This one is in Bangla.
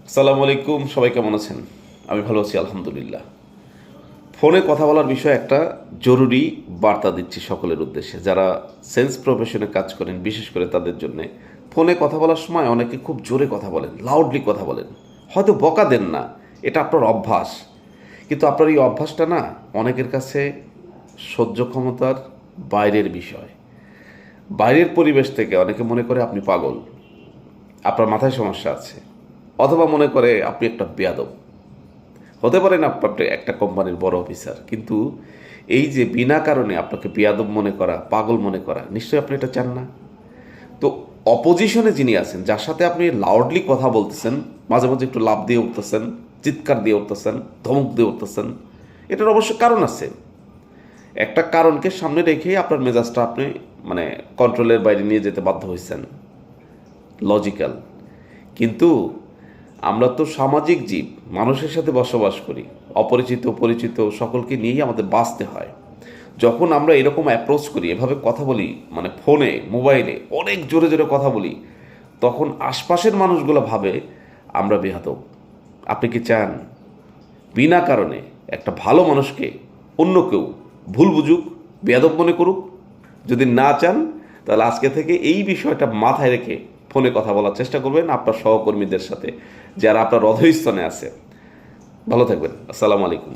আসসালামু আলাইকুম, সবাই কেমন আছেন? আমি ভালো আছি আলহামদুলিল্লাহ। ফোনে কথা বলার বিষয়ে একটা জরুরি বার্তা দিচ্ছি সকলের উদ্দেশ্যে। যারা সেলস প্রফেশনে কাজ করেন, বিশেষ করে তাদের জন্যে ফোনে কথা বলার সময় অনেকে খুব জোরে কথা বলেন, লাউডলি কথা বলেন। হয়তো বকা দেন না, এটা আপনার অভ্যাস। কিন্তু আপনার এই অভ্যাসটা না অনেকের কাছে সহ্য ক্ষমতার বাইরের বিষয়। বাইরের পরিবেশ থেকে অনেকে মনে করে আপনি পাগল, আপনার মাথায় সমস্যা আছে, অথবা মনে করে আপনি একটা বেয়াদব। হতে পারেন আপনি একটা কোম্পানির বড় অফিসার, কিন্তু এই যে বিনা কারণে আপনাকে বেয়াদব মনে করা, পাগল মনে করা, নিশ্চয়ই আপনি এটা চান না। তো অপোজিশনে যিনি আছেন, যার সাথে আপনি লাউডলি কথা বলতেছেন, মাঝে মাঝে একটু লাফ দিয়ে উঠতেছেন, চিৎকার দিয়ে উঠতেছেন, ধমক দিয়ে উঠতেছেন, এটার অবশ্য কারণ আছে। একটা কারণকে সামনে রেখেই আপনার মেজাজটা আপনি কন্ট্রোলের বাইরে নিয়ে যেতে বাধ্য হয়েছেন, লজিক্যাল। কিন্তু আমরা তো সামাজিক জীব, মানুষের সাথে বসবাস করি, অপরিচিত পরিচিত সকলকে নিয়েই আমাদের বাঁচতে হয়। যখন আমরা এরকম অ্যাপ্রোচ করি, এভাবে কথা বলি, ফোনে মোবাইলে অনেক জোরে জোরে কথা বলি, তখন আশপাশের মানুষগুলো ভাবে আমরা বেয়াদব। আপনি কি চান বিনা কারণে একটা ভালো মানুষকে অন্য কেউ ভুল বুঝুক, বেয়াদব মনে করুক? যদি না চান, তাহলে আজকে থেকে এই বিষয়টা মাথায় রেখে ফোনে কথা বলার চেষ্টা করবেন আপনার সহকর্মীদের সাথে, যারা আপনার অধস্তনে আছে। ভালো থাকবেন। আসসালামু আলাইকুম।